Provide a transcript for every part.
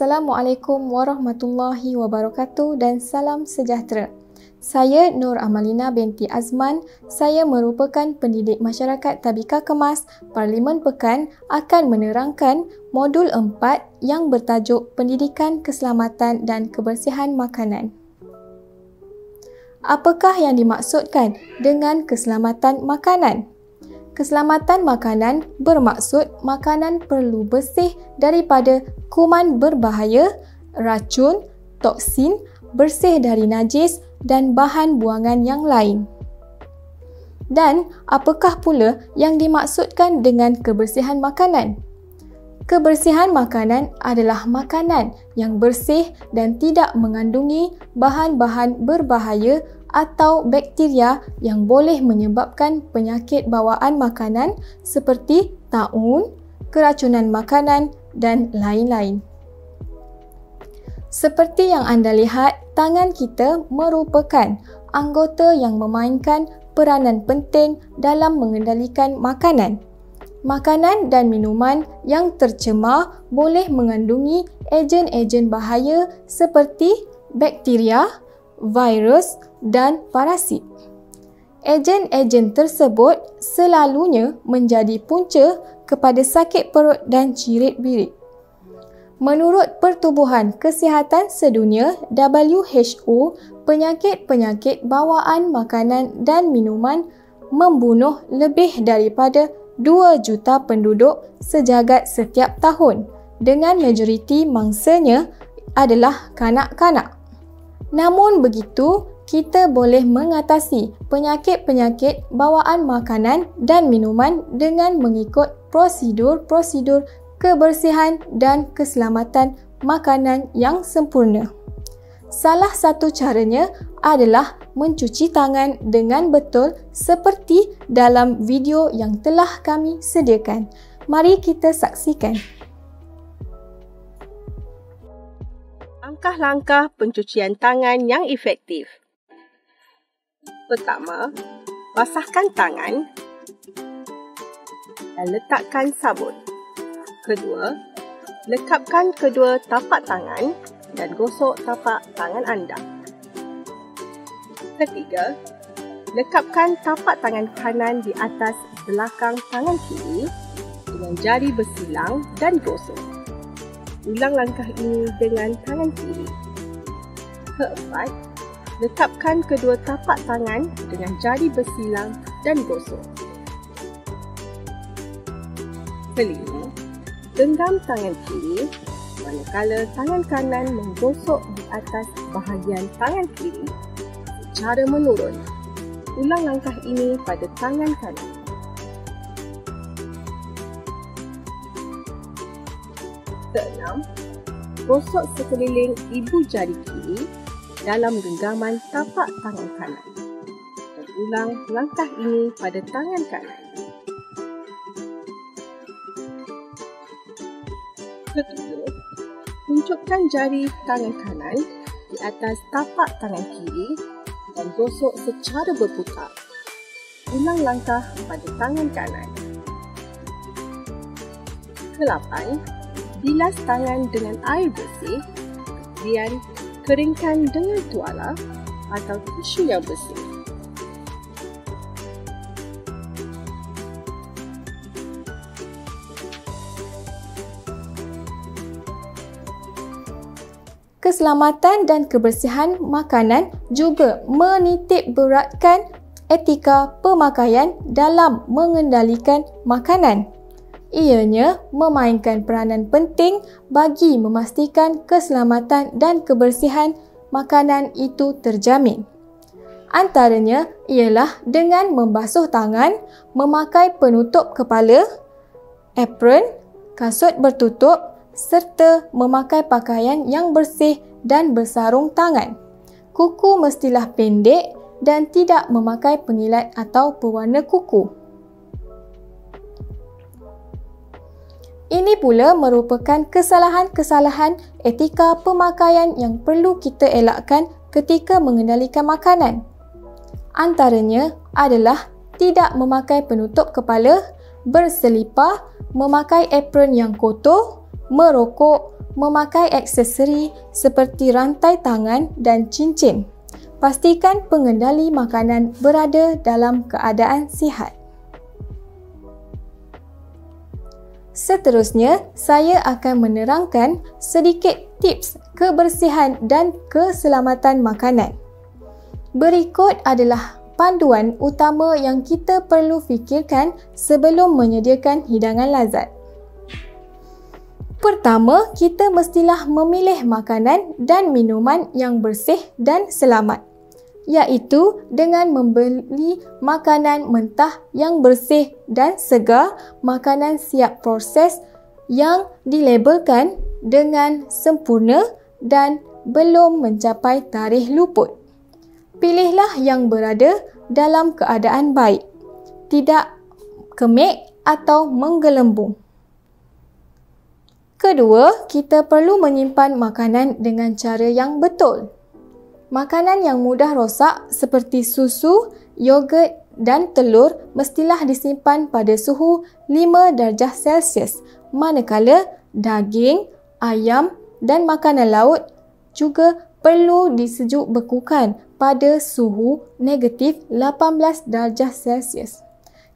Assalamualaikum warahmatullahi wabarakatuh dan salam sejahtera. Saya Nur Amalina binti Azman. Saya merupakan pendidik masyarakat Tabika Kemas. Parlimen Pekan akan menerangkan modul 4 yang bertajuk Pendidikan Keselamatan dan Kebersihan Makanan. Apakah yang dimaksudkan dengan keselamatan makanan? Keselamatan makanan bermaksud makanan perlu bersih daripada kuman berbahaya, racun, toksin, bersih dari najis dan bahan buangan yang lain. Dan apakah pula yang dimaksudkan dengan kebersihan makanan? Kebersihan makanan adalah makanan yang bersih dan tidak mengandungi bahan-bahan berbahaya atau bakteria yang boleh menyebabkan penyakit bawaan makanan seperti taun, keracunan makanan dan lain-lain. Seperti yang anda lihat, tangan kita merupakan anggota yang memainkan peranan penting dalam mengendalikan makanan. Makanan dan minuman yang tercemar boleh mengandungi ejen-ejen bahaya seperti bakteria, virus dan parasit. Ejen-ejen tersebut selalunya menjadi punca kepada sakit perut dan cirit-birit. Menurut Pertubuhan Kesihatan Sedunia WHO, penyakit-penyakit bawaan makanan dan minuman membunuh lebih daripada 2 juta penduduk sejagat setiap tahun, dengan majoriti mangsanya adalah kanak-kanak. Namun begitu, kita boleh mengatasi penyakit-penyakit bawaan makanan dan minuman dengan mengikut prosedur-prosedur kebersihan dan keselamatan makanan yang sempurna. Salah satu caranya adalah mencuci tangan dengan betul seperti dalam video yang telah kami sediakan. Mari kita saksikan. Langkah-langkah pencucian tangan yang efektif. Pertama, basahkan tangan dan letakkan sabun. Kedua, lekapkan kedua tapak tangan dan gosok tapak tangan anda. Ketiga, lekapkan tapak tangan kanan di atas belakang tangan kiri dengan jari bersilang dan gosok. Ulang langkah ini dengan tangan kiri. Keempat, lekapkan kedua tapak tangan dengan jari bersilang dan gosok. Kelima, genggam tangan kiri manakala tangan kanan menggosok di atas bahagian tangan kiri secara menurun. Ulang langkah ini pada tangan kanan. Keenam, gosok sekeliling ibu jari kiri dalam genggaman tapak tangan kanan. Dan ulang langkah ini pada tangan kanan. Ketujuh, tunjukkan jari tangan kanan di atas tapak tangan kiri dan gosok secara berputar. Ulang langkah pada tangan kanan. Kelapan, bilas tangan dengan air bersih, kemudian keringkan dengan tuala atau tisu yang bersih. Keselamatan dan kebersihan makanan juga menitik beratkan etika pemakaian dalam mengendalikan makanan. Ianya memainkan peranan penting bagi memastikan keselamatan dan kebersihan makanan itu terjamin. Antaranya ialah dengan membasuh tangan, memakai penutup kepala, apron, kasut bertutup serta memakai pakaian yang bersih dan bersarung tangan. Kuku mestilah pendek dan tidak memakai pengilat atau pewarna kuku. Ini pula merupakan kesalahan-kesalahan etika pemakaian yang perlu kita elakkan ketika mengendalikan makanan. Antaranya adalah tidak memakai penutup kepala, berselipar, memakai apron yang kotor, merokok, memakai aksesori seperti rantai tangan dan cincin. Pastikan pengendali makanan berada dalam keadaan sihat. Seterusnya, saya akan menerangkan sedikit tips kebersihan dan keselamatan makanan. Berikut adalah panduan utama yang kita perlu fikirkan sebelum menyediakan hidangan lazat. Pertama, kita mestilah memilih makanan dan minuman yang bersih dan selamat, iaitu dengan membeli makanan mentah yang bersih dan segar, makanan siap proses yang dilabelkan dengan sempurna dan belum mencapai tarikh luput. Pilihlah yang berada dalam keadaan baik, tidak kemik atau menggelembung. Kedua, kita perlu menyimpan makanan dengan cara yang betul. Makanan yang mudah rosak seperti susu, yogurt dan telur mestilah disimpan pada suhu 5 darjah Celsius, manakala daging, ayam dan makanan laut juga perlu disejuk bekukan pada suhu negatif 18 darjah Celsius.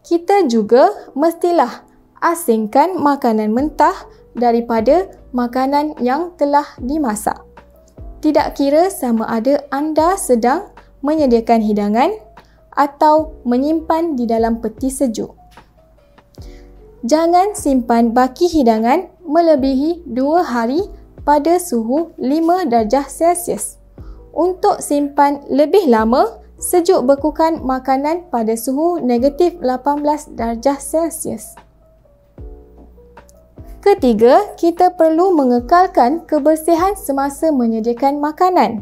Kita juga mestilah asingkan makanan mentah daripada makanan yang telah dimasak. Tidak kira sama ada anda sedang menyediakan hidangan atau menyimpan di dalam peti sejuk. Jangan simpan baki hidangan melebihi 2 hari pada suhu 5 darjah Celsius. Untuk simpan lebih lama, sejuk bekukan makanan pada suhu negatif 18 darjah Celsius. Ketiga, kita perlu mengekalkan kebersihan semasa menyediakan makanan.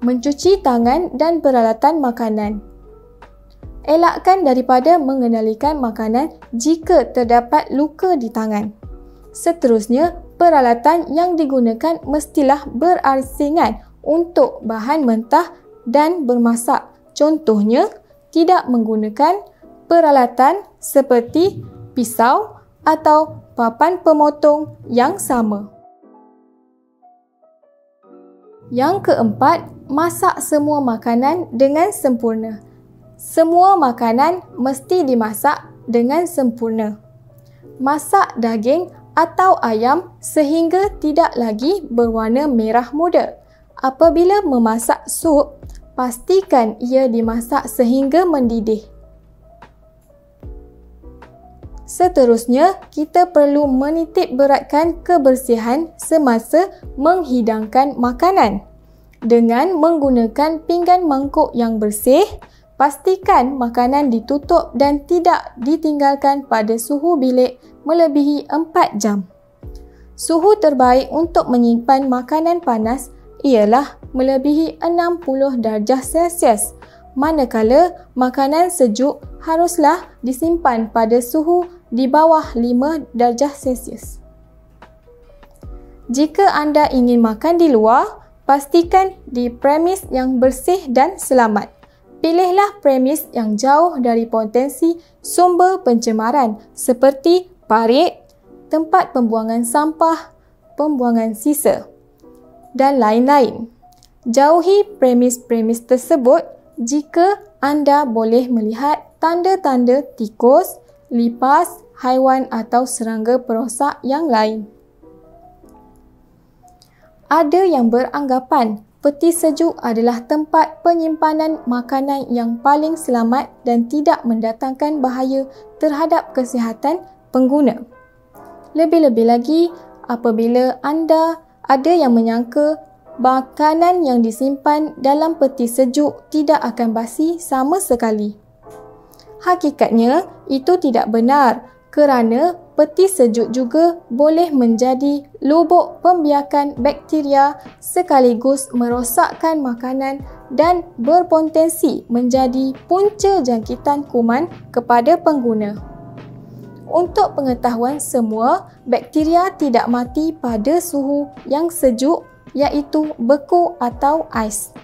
Mencuci tangan dan peralatan makanan. Elakkan daripada mengendalikan makanan jika terdapat luka di tangan. Seterusnya, peralatan yang digunakan mestilah berasingan untuk bahan mentah dan bermasak. Contohnya, tidak menggunakan peralatan seperti pisau atau papan pemotong yang sama. Yang keempat, masak semua makanan dengan sempurna. Semua makanan mesti dimasak dengan sempurna. Masak daging atau ayam sehingga tidak lagi berwarna merah muda. Apabila memasak sup, pastikan ia dimasak sehingga mendidih. Seterusnya, kita perlu menitik beratkan kebersihan semasa menghidangkan makanan. Dengan menggunakan pinggan mangkuk yang bersih, pastikan makanan ditutup dan tidak ditinggalkan pada suhu bilik melebihi 4 jam. Suhu terbaik untuk menyimpan makanan panas ialah melebihi 60 darjah Celsius, manakala makanan sejuk haruslah disimpan pada suhu di bawah 5 darjah Celsius. Jika anda ingin makan di luar, pastikan di premis yang bersih dan selamat. Pilihlah premis yang jauh dari potensi sumber pencemaran seperti parit, tempat pembuangan sampah, pembuangan sisa dan lain-lain. Jauhi premis-premis tersebut jika anda boleh melihat tanda-tanda tikus, lipas, haiwan atau serangga perosak yang lain. Ada yang beranggapan peti sejuk adalah tempat penyimpanan makanan yang paling selamat dan tidak mendatangkan bahaya terhadap kesihatan pengguna. Lebih-lebih lagi apabila anda ada yang menyangka makanan yang disimpan dalam peti sejuk tidak akan basi sama sekali. Hakikatnya, itu tidak benar kerana peti sejuk juga boleh menjadi lubuk pembiakan bakteria sekaligus merosakkan makanan dan berpotensi menjadi punca jangkitan kuman kepada pengguna. Untuk pengetahuan semua, bakteria tidak mati pada suhu yang sejuk iaitu beku atau ais.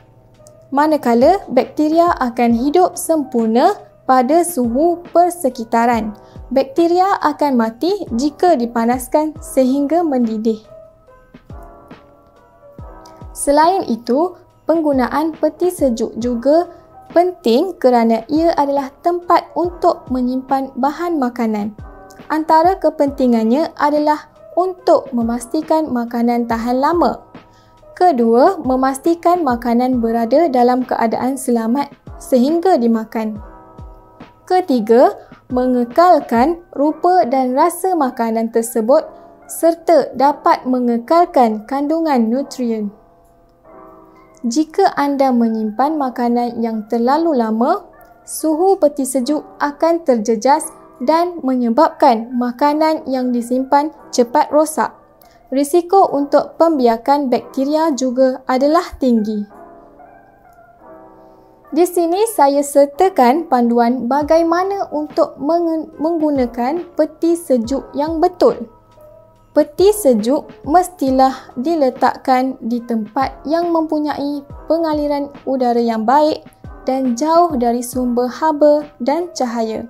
Manakala bakteria akan hidup sempurna pada suhu persekitaran. Bakteria akan mati jika dipanaskan sehingga mendidih. Selain itu, penggunaan peti sejuk juga penting kerana ia adalah tempat untuk menyimpan bahan makanan. Antara kepentingannya adalah untuk memastikan makanan tahan lama. Kedua, memastikan makanan berada dalam keadaan selamat sehingga dimakan. Ketiga, mengekalkan rupa dan rasa makanan tersebut serta dapat mengekalkan kandungan nutrien. Jika anda menyimpan makanan yang terlalu lama, suhu peti sejuk akan terjejas dan menyebabkan makanan yang disimpan cepat rosak. Risiko untuk pembiakan bakteria juga adalah tinggi. Di sini saya sertakan panduan bagaimana untuk menggunakan peti sejuk yang betul. Peti sejuk mestilah diletakkan di tempat yang mempunyai pengaliran udara yang baik dan jauh dari sumber haba dan cahaya.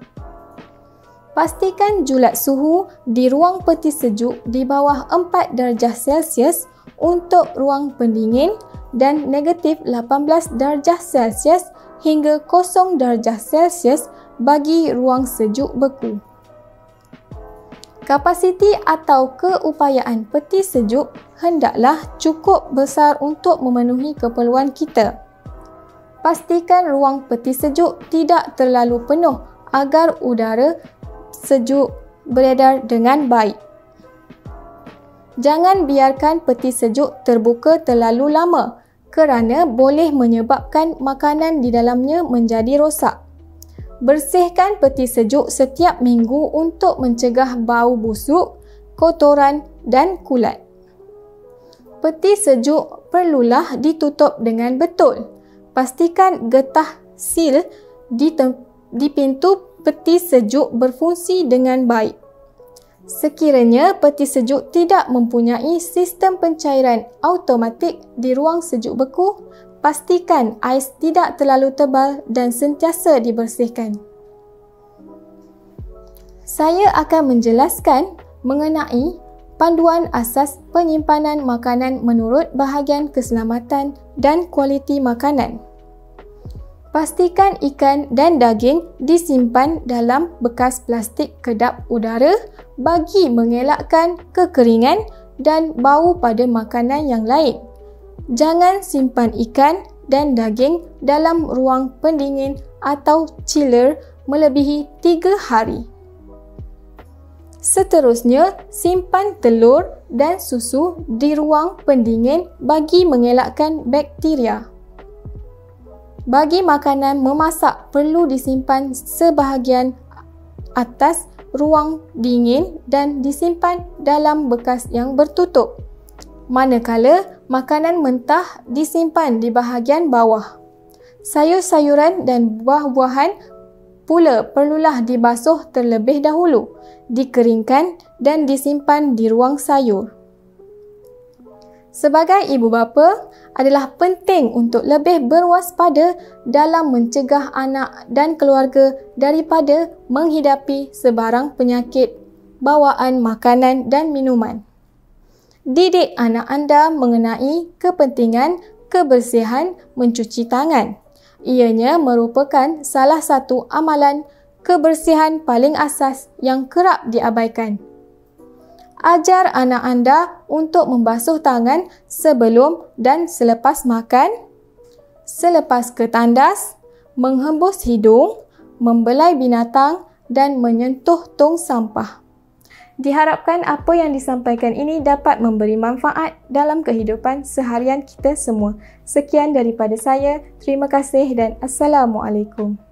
Pastikan julat suhu di ruang peti sejuk di bawah 4 darjah Celsius untuk ruang pendingin dan negatif 18 darjah Celsius hingga 0 darjah Celsius bagi ruang sejuk beku. Kapasiti atau keupayaan peti sejuk hendaklah cukup besar untuk memenuhi keperluan kita. Pastikan ruang peti sejuk tidak terlalu penuh agar udara sejuk beredar dengan baik. Jangan biarkan peti sejuk terbuka terlalu lama kerana boleh menyebabkan makanan di dalamnya menjadi rosak. Bersihkan peti sejuk setiap minggu untuk mencegah bau busuk, kotoran dan kulat. Peti sejuk perlulah ditutup dengan betul. Pastikan getah sil di pintu peti sejuk berfungsi dengan baik. Sekiranya peti sejuk tidak mempunyai sistem pencairan automatik di ruang sejuk beku, pastikan ais tidak terlalu tebal dan sentiasa dibersihkan. Saya akan menjelaskan mengenai panduan asas penyimpanan makanan menurut bahagian keselamatan dan kualiti makanan. Pastikan ikan dan daging disimpan dalam bekas plastik kedap udara bagi mengelakkan kekeringan dan bau pada makanan yang lain. Jangan simpan ikan dan daging dalam ruang pendingin atau chiller melebihi 3 hari. Seterusnya, simpan telur dan susu di ruang pendingin bagi mengelakkan bakteria. Bagi makanan memasak perlu disimpan sebahagian atas ruang dingin dan disimpan dalam bekas yang bertutup. Manakala makanan mentah disimpan di bahagian bawah. Sayur-sayuran dan buah-buahan pula perlulah dibasuh terlebih dahulu, dikeringkan dan disimpan di ruang sayur. Sebagai ibu bapa, adalah penting untuk lebih berwaspada dalam mencegah anak dan keluarga daripada menghidapi sebarang penyakit bawaan makanan dan minuman. Didik anak anda mengenai kepentingan kebersihan mencuci tangan. Ianya merupakan salah satu amalan kebersihan paling asas yang kerap diabaikan. Ajar anak anda untuk membasuh tangan sebelum dan selepas makan, selepas ke tandas, menghembus hidung, membelai binatang dan menyentuh tong sampah. Diharapkan apa yang disampaikan ini dapat memberi manfaat dalam kehidupan seharian kita semua. Sekian daripada saya. Terima kasih dan Assalamualaikum.